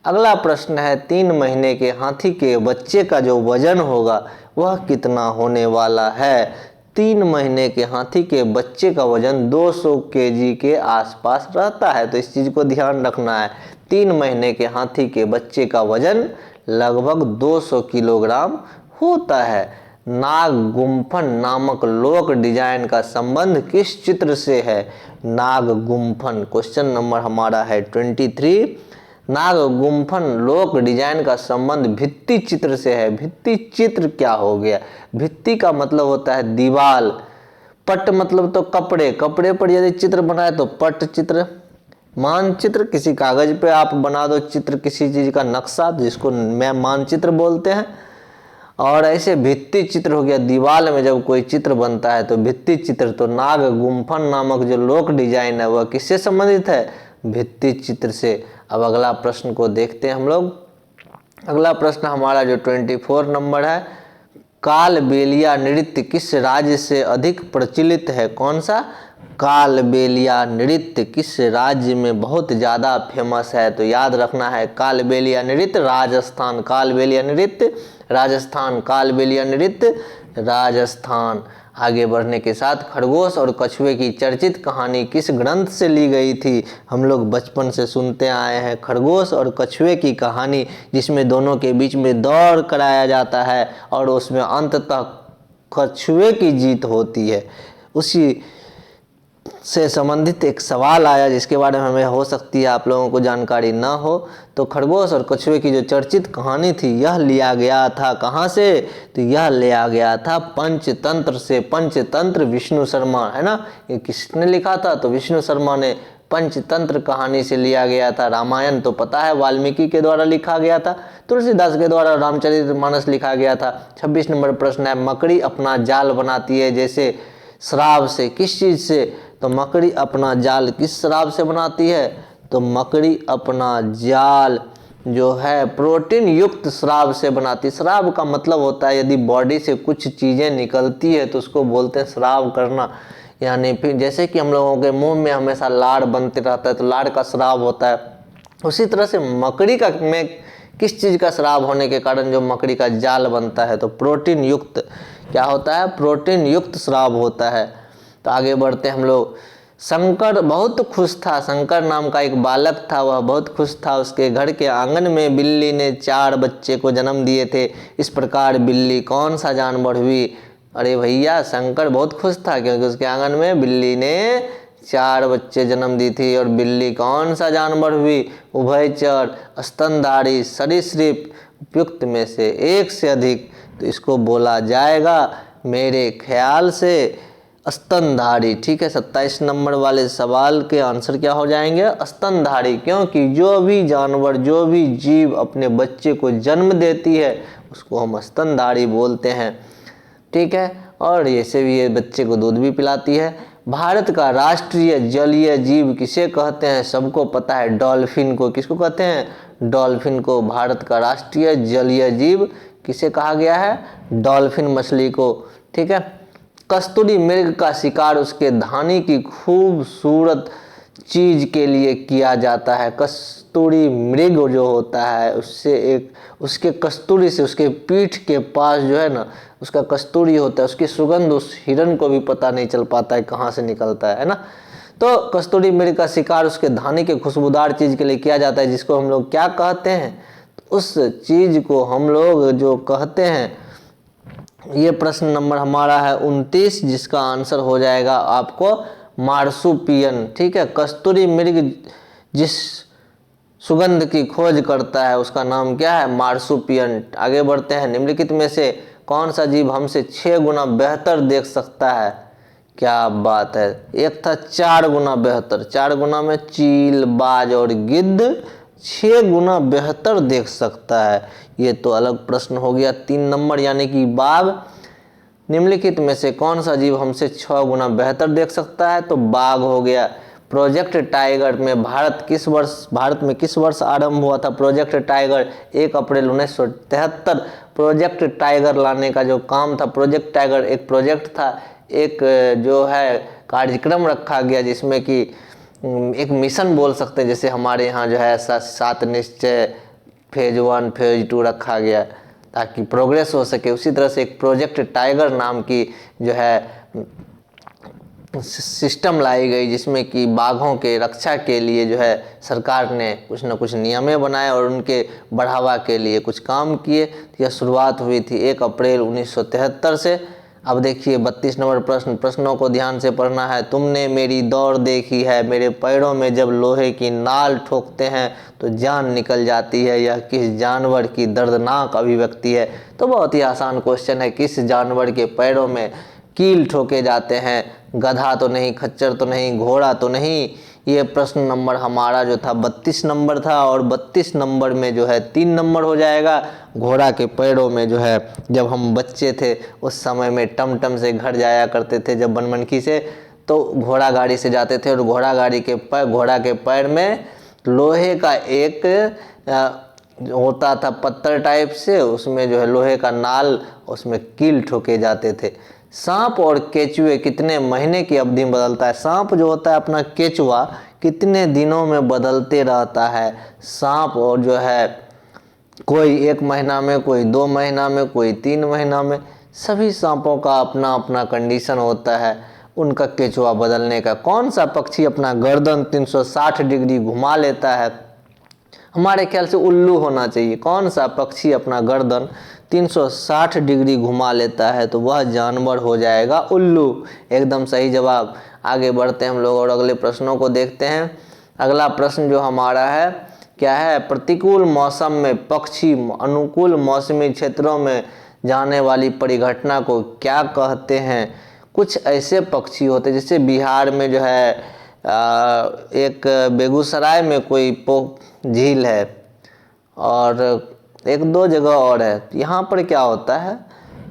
अगला प्रश्न है 3 महीने के हाथी के बच्चे का जो वजन होगा वह कितना होने वाला है? 3 महीने के हाथी के बच्चे का वजन 200 केजी के आसपास रहता है। तो इस चीज़ को ध्यान रखना है, 3 महीने के हाथी के बच्चे का वजन लगभग 200 किलोग्राम होता है। नाग गुम्फन नामक लोक डिजाइन का संबंध किस चित्र से है? नाग गुम्फन, क्वेश्चन नंबर हमारा है 23। नाग गुम्फन लोक डिजाइन का संबंध भित्ति चित्र से है। भित्ति चित्र क्या हो गया? भित्ति का मतलब होता है दीवाल, पट मतलब तो कपड़े, कपड़े पर यदि चित्र बनाए तो पट चित्र। मानचित्र, किसी कागज पे आप बना दो चित्र किसी चीज का नक्शा, जिसको मैं मानचित्र बोलते हैं। और ऐसे भित्ति चित्र हो गया, दीवाल में जब कोई चित्र बनता है तो भित्ति चित्र। तो नाग गुम्फन नामक जो लोक डिजाइन है वह किससे संबंधित है? भित्ति चित्र से। अब अगला प्रश्न को देखते हैं हम लोग। अगला प्रश्न हमारा जो 24 नंबर है, कालबेलिया नृत्य किस राज्य से अधिक प्रचलित है? कौन सा? कालबेलिया नृत्य किस राज्य में बहुत ज़्यादा फेमस है? तो याद रखना है, कालबेलिया नृत्य राजस्थान, कालबेलिया नृत्य राजस्थान, कालबेलिया नृत्य राजस्थान। आगे बढ़ने के साथ, खरगोश और कछुए की चर्चित कहानी किस ग्रंथ से ली गई थी? हम लोग बचपन से सुनते आए हैं खरगोश और कछुए की कहानी, जिसमें दोनों के बीच में दौड़ कराया जाता है और उसमें अंततः कछुए की जीत होती है। उसी से संबंधित एक सवाल आया जिसके बारे में हमें हो सकती है आप लोगों को जानकारी ना हो। तो खरगोश और कछुए की जो चर्चित कहानी थी यह लिया गया था कहाँ से? तो यह लिया गया था पंचतंत्र से। पंचतंत्र विष्णु शर्मा, है ना, ये किसने लिखा था? तो विष्णु शर्मा ने पंचतंत्र कहानी से लिया गया था। रामायण तो पता है वाल्मीकि के द्वारा लिखा गया था, तुलसीदास के द्वारा रामचरितमानस लिखा गया था। 26 नंबर प्रश्न है, मकड़ी अपना जाल बनाती है जैसे श्राव से, किस चीज से? तो मकड़ी अपना जाल किस श्राव से बनाती है? तो मकड़ी अपना जाल जो है प्रोटीन युक्त श्राव से बनाती। श्राव का मतलब होता है यदि बॉडी से कुछ चीजें निकलती है तो उसको बोलते हैं श्राव करना। यानी फिर जैसे कि हम लोगों के मुंह में हमेशा लार बनते रहता है तो लार का श्राव होता है, उसी तरह से मकड़ी का में किस चीज का श्राव होने के कारण जो मकड़ी का जाल बनता है? तो प्रोटीन युक्त, क्या होता है? प्रोटीन युक्त श्राव होता है। तो आगे बढ़ते हम लोग। शंकर बहुत खुश था। शंकर नाम का एक बालक था, वह बहुत खुश था। उसके घर के आंगन में बिल्ली ने 4 बच्चे को जन्म दिए थे। इस प्रकार बिल्ली कौन सा जानवर हुई? अरे भैया, शंकर बहुत खुश था क्योंकि उसके आंगन में बिल्ली ने 4 बच्चे जन्म दी थी। और बिल्ली कौन सा जानवर हुई? उभयचर, स्तनधारी, सरीसृप, उपयुक्त में से एक से अधिक। तो इसको बोला जाएगा मेरे ख्याल से स्तनधारी। ठीक है, 27 नंबर वाले सवाल के आंसर क्या हो जाएंगे? स्तनधारी, क्योंकि जो भी जानवर, जो भी जीव अपने बच्चे को जन्म देती है उसको हम स्तनधारी बोलते हैं। ठीक है, और ऐसे भी ये बच्चे को दूध भी पिलाती है। भारत का राष्ट्रीय जलीय जीव किसे कहते हैं? सबको पता है, डॉल्फिन को। किसको कहते हैं? डॉल्फिन को। भारत का राष्ट्रीय जलीय जीव किसे कहा गया है? डॉल्फिन मछली को। ठीक है, कस्तूरी मृग का शिकार उसके धानी की खूबसूरत चीज के लिए किया जाता है। कस्तूरी मृग जो होता है उससे उसके कस्तूरी से, उसके पीठ के पास जो है ना उसका कस्तूरी होता है, उसकी सुगंध उस हिरन को भी पता नहीं चल पाता है कहाँ से निकलता है ना। तो कस्तूरी मृग का शिकार उसके धानी के खुशबूदार चीज के लिए किया जाता है, जिसको हम लोग क्या कहते हैं? उस चीज को हम लोग जो कहते हैं, ये प्रश्न नंबर हमारा है 29, जिसका आंसर हो जाएगा आपको मार्सुपियन। ठीक है, कस्तूरी मृग जिस सुगंध की खोज करता है उसका नाम क्या है? मार्सुपियन। आगे बढ़ते हैं। निम्नलिखित में से कौन सा जीव हमसे 6 गुना बेहतर देख सकता है? क्या बात है, एक था 4 गुना बेहतर। 4 गुना में चील, बाज और गिद्ध 6 गुना बेहतर देख सकता है। ये तो अलग प्रश्न हो गया। 3 नंबर यानी कि बाघ निम्नलिखित में से कौन सा जीव हमसे 6 गुना बेहतर देख सकता है? तो बाघ हो गया। प्रोजेक्ट टाइगर में भारत में किस वर्ष आरंभ हुआ था प्रोजेक्ट टाइगर? 1 अप्रैल 1973। प्रोजेक्ट टाइगर लाने का जो काम था, प्रोजेक्ट टाइगर एक प्रोजेक्ट था, एक जो है कार्यक्रम रखा गया जिसमें कि एक मिशन बोल सकते हैं, जैसे हमारे यहाँ जो है 7 निश्चय, फेज 1 फेज 2 रखा गया ताकि प्रोग्रेस हो सके। उसी तरह से एक प्रोजेक्ट टाइगर नाम की जो है सिस्टम लाई गई जिसमें कि बाघों के रक्षा के लिए जो है सरकार ने कुछ न कुछ नियमें बनाए और उनके बढ़ावा के लिए कुछ काम किए। यह शुरुआत हुई थी 1 अप्रैल 1973 से। अब देखिए 32 नंबर प्रश्न, प्रश्नों को ध्यान से पढ़ना है। तुमने मेरी दौड़ देखी है, मेरे पैरों में जब लोहे की नाल ठोकते हैं तो जान निकल जाती है, यह किस जानवर की दर्दनाक अभिव्यक्ति है? तो बहुत ही आसान क्वेश्चन है, किस जानवर के पैरों में कील ठोके जाते हैं? गधा तो नहीं, खच्चर तो नहीं, घोड़ा तो नहीं। ये प्रश्न नंबर हमारा जो था 32 नंबर था, और 32 नंबर में जो है 3 नंबर हो जाएगा। घोड़ा के पैरों में जो है, जब हम बच्चे थे उस समय में टमटम से घर जाया करते थे, जब बनमनखी से, तो घोड़ा गाड़ी से जाते थे और घोड़ा के पैर में लोहे का एक होता था पत्थर टाइप से, उसमें जो है लोहे का नाल, उसमें कील ठोके जाते थे। सांप और केचुए कितने महीने की अवधि में बदलता है? सांप जो होता है अपना केचुआ कितने दिनों में बदलते रहता है? सांप और जो है कोई 1 महीना में, कोई 2 महीना में, कोई 3 महीना में। सभी सांपों का अपना अपना कंडीशन होता है उनका केचुआ बदलने का। कौन सा पक्षी अपना गर्दन 360 डिग्री घुमा लेता है? हमारे ख्याल से उल्लू होना चाहिए। कौन सा पक्षी अपना गर्दन 360 डिग्री घुमा लेता है? तो वह जानवर हो जाएगा उल्लू। एकदम सही जवाब। आगे बढ़ते हैं हम लोग और अगले प्रश्नों को देखते हैं। अगला प्रश्न जो हमारा है क्या है? प्रतिकूल मौसम में पक्षी अनुकूल मौसमी क्षेत्रों में जाने वाली परिघटना को क्या कहते हैं? कुछ ऐसे पक्षी होते हैं, जैसे बिहार में जो है एक बेगूसराय में कोई झील है और 1-2 जगह और है। यहाँ पर क्या होता है,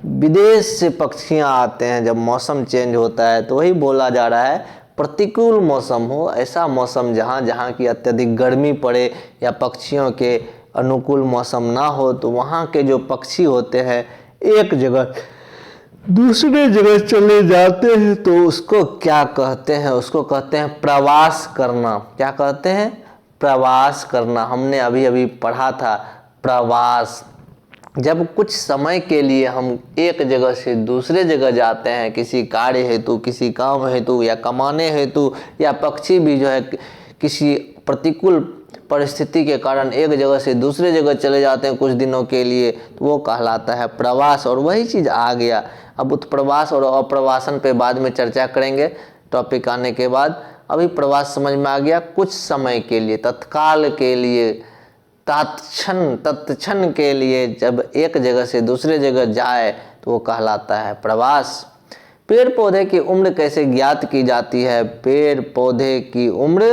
विदेश से पक्षियाँ आते हैं जब मौसम चेंज होता है, तो वही बोला जा रहा है प्रतिकूल मौसम हो, ऐसा मौसम जहाँ की अत्यधिक गर्मी पड़े या पक्षियों के अनुकूल मौसम ना हो, तो वहाँ के जो पक्षी होते हैं एक जगह दूसरे जगह चले जाते हैं, तो उसको क्या कहते हैं? उसको कहते हैं प्रवास करना। क्या कहते हैं? प्रवास करना। हमने अभी अभी पढ़ा था प्रवास। जब कुछ समय के लिए हम एक जगह से दूसरे जगह जाते हैं, किसी कार्य हेतु, किसी काम हेतु या कमाने हेतु, या पक्षी भी जो है किसी प्रतिकूल परिस्थिति के कारण एक जगह से दूसरे जगह चले जाते हैं कुछ दिनों के लिए, तो वो कहलाता है प्रवास। और वही चीज़ आ गया। अब उत्प्रवास और अप्रवासन पे बाद में चर्चा करेंगे टॉपिक आने के बाद। अभी प्रवास समझ में आ गया, कुछ समय के लिए, तत्काल के लिए, तत्क्षण के लिए जब एक जगह से दूसरे जगह जाए तो वो कहलाता है प्रवास। पेड़ पौधे की उम्र कैसे ज्ञात की जाती है? पेड़ पौधे की उम्र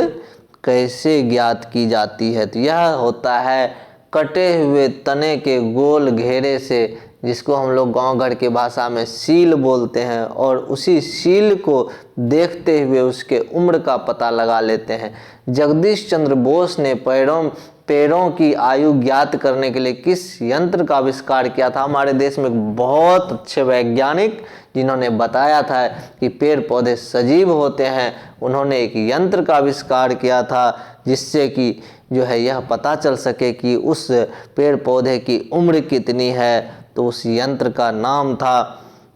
कैसे ज्ञात की जाती है? तो यह होता है कटे हुए तने के गोल घेरे से, जिसको हम लोग गांव घर की भाषा में सील बोलते हैं, और उसी सील को देखते हुए उसके उम्र का पता लगा लेते हैं। जगदीश चंद्र बोस ने पेड़ों की आयु ज्ञात करने के लिए किस यंत्र का आविष्कार किया था? हमारे देश में बहुत अच्छे वैज्ञानिक जिन्होंने बताया था कि पेड़ पौधे सजीव होते हैं, उन्होंने एक यंत्र का आविष्कार किया था जिससे कि जो है यह पता चल सके कि उस पेड़ पौधे की उम्र कितनी है। तो उस यंत्र का नाम था,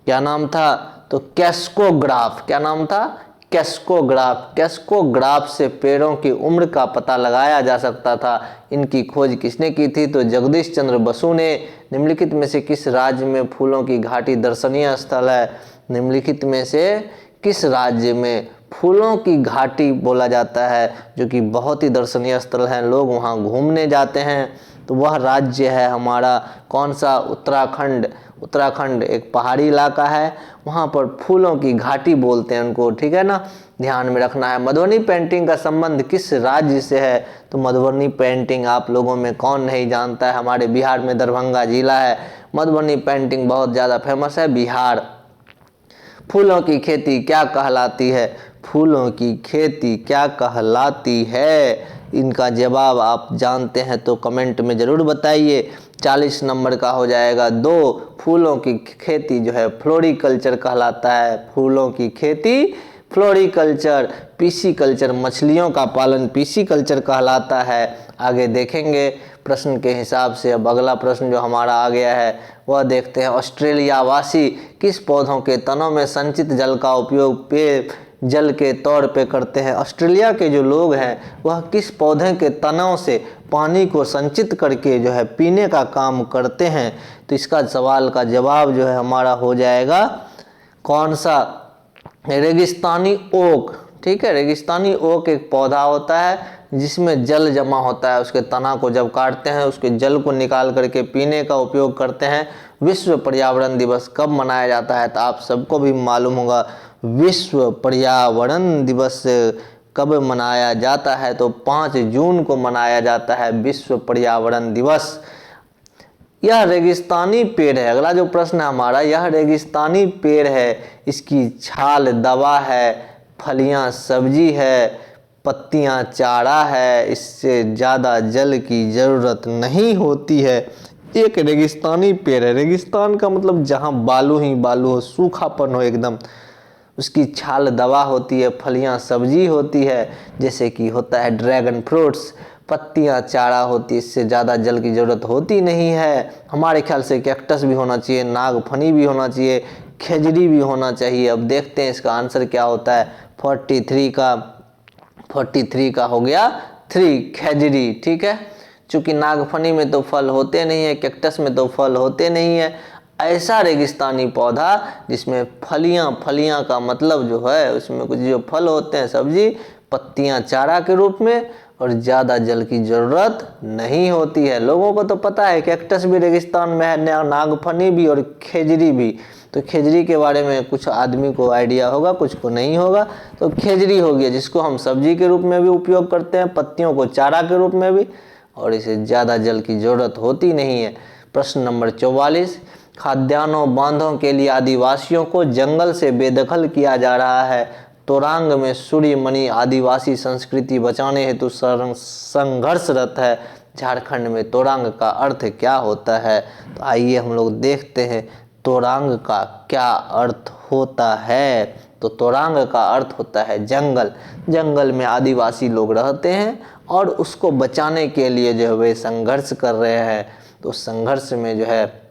क्या नाम था? तो कैस्कोग्राफ। क्या नाम था? कैस्कोग्राफ। कैस्कोग्राफ से पेड़ों की उम्र का पता लगाया जा सकता था। इनकी खोज किसने की थी? तो जगदीश चंद्र बसु ने। निम्नलिखित में से किस राज्य में फूलों की घाटी दर्शनीय स्थल है? निम्नलिखित में से किस राज्य में फूलों की घाटी बोला जाता है, जो कि बहुत ही दर्शनीय स्थल है, लोग वहाँ घूमने जाते हैं? तो वह राज्य है हमारा कौन सा? उत्तराखंड। उत्तराखंड एक पहाड़ी इलाका है, वहाँ पर फूलों की घाटी बोलते हैं उनको, ठीक है ना, ध्यान में रखना है। मधुबनी पेंटिंग का संबंध किस राज्य से है? तो मधुबनी पेंटिंग आप लोगों में कौन नहीं जानता है, हमारे बिहार में दरभंगा जिला है। मधुबनी पेंटिंग बहुत ज़्यादा फेमस है बिहार। फूलों की खेती क्या कहलाती है? फूलों की खेती क्या कहलाती है? इनका जवाब आप जानते हैं तो कमेंट में ज़रूर बताइए। 40 नंबर का हो जाएगा 2। फूलों की खेती जो है फ्लोरिकल्चर कहलाता है। फूलों की खेती फ्लोरिकल्चर। पीसीकल्चर मछलियों का पालन पीसीकल्चर कहलाता है। आगे देखेंगे प्रश्न के हिसाब से। अब अगला प्रश्न जो हमारा आ गया है वह देखते हैं। ऑस्ट्रेलिया वासी किस पौधों के तनों में संचित जल का उपयोग पेय जल के तौर पे करते हैं? ऑस्ट्रेलिया के जो लोग हैं वह किस पौधे के तनों से पानी को संचित करके जो है पीने का काम करते हैं? तो इसका सवाल का जवाब जो है हमारा हो जाएगा कौन सा? रेगिस्तानी ओक। ठीक है, रेगिस्तानी ओक एक पौधा होता है जिसमें जल जमा होता है। उसके तना को जब काटते हैं उसके जल को निकाल करके पीने का उपयोग करते हैं। विश्व पर्यावरण दिवस कब मनाया जाता है? तो आप सबको भी मालूम होगा विश्व पर्यावरण दिवस कब मनाया जाता है? तो 5 जून को मनाया जाता है विश्व पर्यावरण दिवस। यह रेगिस्तानी पेड़ है। अगला जो प्रश्न है हमारा, यह रेगिस्तानी पेड़ है, इसकी छाल दवा है, फलियां सब्जी है, पत्तियां चारा है, इससे ज़्यादा जल की ज़रूरत नहीं होती है। एक रेगिस्तानी पेड़ है। रेगिस्तान का मतलब जहाँ बालू ही बालू हो, सूखापन हो एकदम। उसकी छाल दवा होती है, फलियां सब्जी होती है, जैसे कि होता है ड्रैगन फ्रूट्स। पत्तियां चारा होती है, इससे ज़्यादा जल की ज़रूरत होती नहीं है। हमारे ख्याल से कैक्टस भी होना चाहिए, नागफनी भी होना चाहिए, खेजड़ी भी होना चाहिए। अब देखते हैं इसका आंसर क्या होता है। 43 का हो गया 3 खेजड़ी। ठीक है, चूँकि नागफनी में तो फल होते नहीं है, कैक्टस में तो फल होते नहीं है। ऐसा रेगिस्तानी पौधा जिसमें फलियां का मतलब जो है उसमें कुछ जो फल होते हैं सब्जी, पत्तियां चारा के रूप में, और ज़्यादा जल की ज़रूरत नहीं होती है। लोगों को तो पता है कैक्टस भी रेगिस्तान में है, नागफनी भी और खेजड़ी भी। तो खेजड़ी के बारे में कुछ आदमी को आइडिया होगा, कुछ को नहीं होगा। तो खेजड़ी हो गया जिसको हम सब्जी के रूप में भी उपयोग करते हैं, पत्तियों को चारा के रूप में भी, और इसे ज़्यादा जल की ज़रूरत होती नहीं है। प्रश्न नंबर 44, खाद्यान्नों बांधों के लिए आदिवासियों को जंगल से बेदखल किया जा रहा है। तोरांग में सूर्यमणि आदिवासी संस्कृति बचाने हेतु संघर्षरत है। झारखंड में तोरांग का अर्थ क्या होता है? तो आइए हम लोग देखते हैं तोरांग का क्या अर्थ होता है। तो तोरांग का अर्थ होता है जंगल। जंगल में आदिवासी लोग रहते हैं और उसको बचाने के लिए जो है वे संघर्ष कर रहे हैं। तो संघर्ष में जो है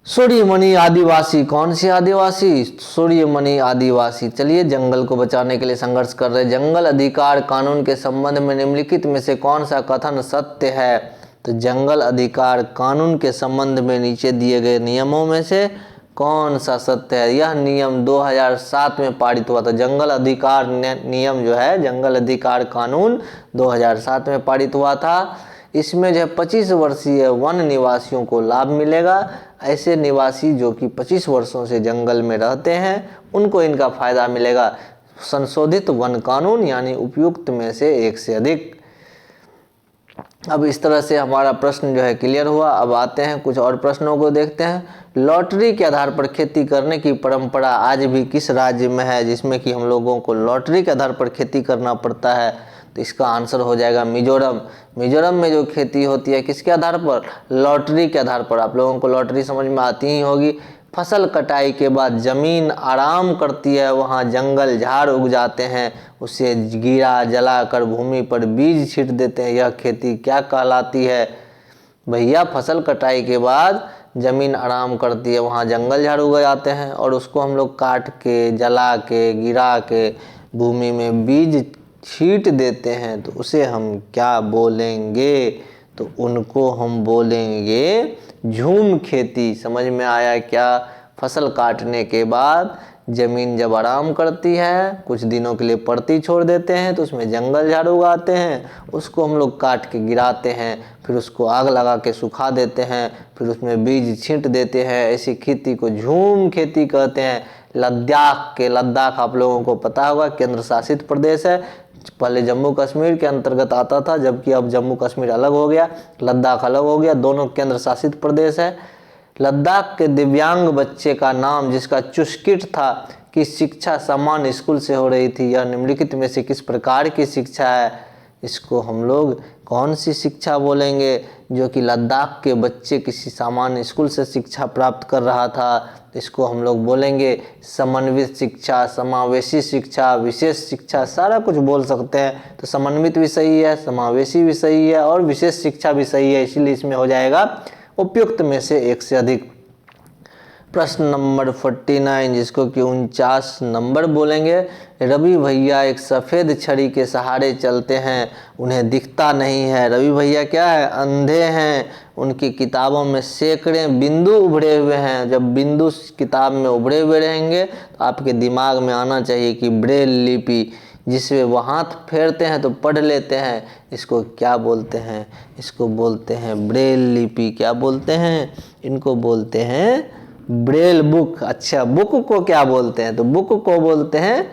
सूर्यमणि आदिवासी, कौन सी आदिवासी? सूर्यमणि आदिवासी। चलिए, जंगल को बचाने के लिए संघर्ष कर रहे। जंगल अधिकार कानून के संबंध में निम्नलिखित में से कौन सा कथन सत्य है? तो जंगल अधिकार कानून के संबंध में नीचे दिए गए नियमों में से कौन सा सत्य है? यह नियम 2007 में पारित हुआ था। जंगल अधिकार नियम जो है, जंगल अधिकार कानून 2007 में पारित हुआ था। इसमें जो है 25 वर्षीय वन निवासियों को लाभ मिलेगा। ऐसे निवासी जो कि 25 वर्षों से जंगल में रहते हैं उनको इनका फायदा मिलेगा। संशोधित वन कानून यानी उपयुक्त में से एक से अधिक। अब इस तरह से हमारा प्रश्न जो है क्लियर हुआ। अब आते हैं कुछ और प्रश्नों को देखते हैं। लॉटरी के आधार पर खेती करने की परंपरा आज भी किस राज्य में है जिसमें कि हम लोगों को लॉटरी के आधार पर खेती करना पड़ता है? तो इसका आंसर हो जाएगा मिजोरम। मिजोरम में जो खेती होती है किसके आधार पर? लॉटरी के आधार पर। आप लोगों को लॉटरी समझ में आती ही होगी। फसल कटाई के बाद जमीन आराम करती है, वहाँ जंगल झाड़ उग जाते हैं, उसे गिरा जलाकर भूमि पर बीज छींट देते हैं। यह खेती क्या कहलाती है? भैया, फसल कटाई के बाद ज़मीन आराम करती है, वहाँ जंगल झाड़ उग जाते हैं और उसको हम लोग काट के, जला के, गिरा के भूमि में बीज छींट देते हैं, तो उसे हम क्या बोलेंगे? तो उनको हम बोलेंगे झूम खेती। समझ में आया क्या? फसल काटने के बाद ज़मीन जब आराम करती है, कुछ दिनों के लिए पड़ती छोड़ देते हैं, तो उसमें जंगल झाड़ उगाते हैं, उसको हम लोग काट के गिराते हैं, फिर उसको आग लगा के सुखा देते हैं, फिर उसमें बीज छींट देते हैं। ऐसी खेती को झूम खेती कहते हैं। लद्दाख आप लोगों को पता होगा केंद्र शासित प्रदेश है। पहले जम्मू कश्मीर के अंतर्गत आता था, जबकि अब जम्मू कश्मीर अलग हो गया, लद्दाख अलग हो गया, दोनों केंद्र शासित प्रदेश है। लद्दाख के दिव्यांग बच्चे का नाम जिसका चुस्किट था कि शिक्षा समान स्कूल से हो रही थी, यह निम्नलिखित में से किस प्रकार की शिक्षा है? इसको हम लोग कौन सी शिक्षा बोलेंगे? जो कि लद्दाख के बच्चे किसी सामान्य स्कूल से शिक्षा प्राप्त कर रहा था, इसको हम लोग बोलेंगे समन्वित शिक्षा, समावेशी शिक्षा, विशेष शिक्षा, सारा कुछ बोल सकते हैं। तो समन्वित भी सही है, समावेशी भी सही है और विशेष शिक्षा भी सही है, इसीलिए इसमें हो जाएगा उपयुक्त में से एक से अधिक। प्रश्न नंबर 49 जिसको कि 49 नंबर बोलेंगे। रवि भैया एक सफ़ेद छड़ी के सहारे चलते हैं, उन्हें दिखता नहीं है। रवि भैया क्या है? अंधे हैं। उनकी किताबों में सैकड़ों बिंदु उभरे हुए हैं। जब बिंदु किताब में उभरे हुए रहेंगे तो आपके दिमाग में आना चाहिए कि ब्रेल लिपि, जिसमें वो हाथ फेरते हैं तो पढ़ लेते हैं, इसको क्या बोलते हैं? इसको बोलते हैं ब्रेल लिपि। क्या बोलते हैं? इनको बोलते हैं ब्रेल बुक। अच्छा, बुक को क्या बोलते हैं? तो बुक को बोलते हैं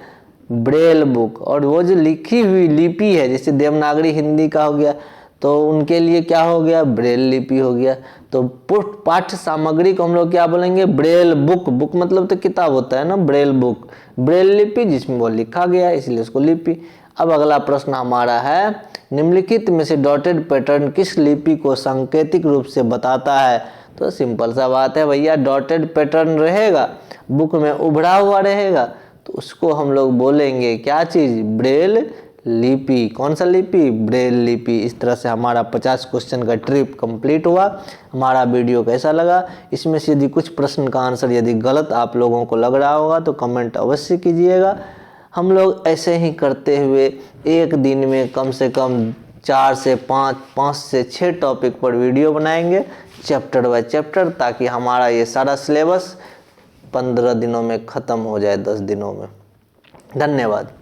ब्रेल बुक। और वो जो लिखी हुई लिपि है, जैसे देवनागरी हिंदी का हो गया, तो उनके लिए क्या हो गया? ब्रेल लिपि हो गया। तो पाठ्य सामग्री को हम लोग क्या बोलेंगे? Braille book. बुक मतलब तो किताब होता है ना, ब्रेल बुक। ब्रेल लिपि जिसमें वो लिखा गया इसलिए उसको लिपि। अब अगला प्रश्न हमारा है, निम्नलिखित में से डॉटेड पैटर्न किस लिपि को सांकेतिक रूप से बताता है? तो सिंपल सा बात है भैया, डॉटेड पैटर्न रहेगा, बुक में उभरा हुआ रहेगा, तो उसको हम लोग बोलेंगे क्या चीज़? ब्रेल लिपि। कौन सा लिपि? ब्रेल लिपि। इस तरह से हमारा 50 क्वेश्चन का ट्रिप कंप्लीट हुआ। हमारा वीडियो कैसा लगा? इसमें से यदि कुछ प्रश्न का आंसर यदि गलत आप लोगों को लग रहा होगा तो कमेंट अवश्य कीजिएगा। हम लोग ऐसे ही करते हुए एक दिन में कम से कम 4 से 5 से 6 टॉपिक पर वीडियो बनाएंगे, चैप्टर बाय चैप्टर, ताकि हमारा ये सारा सिलेबस 15 दिनों में ख़त्म हो जाए, 10 दिनों में। धन्यवाद।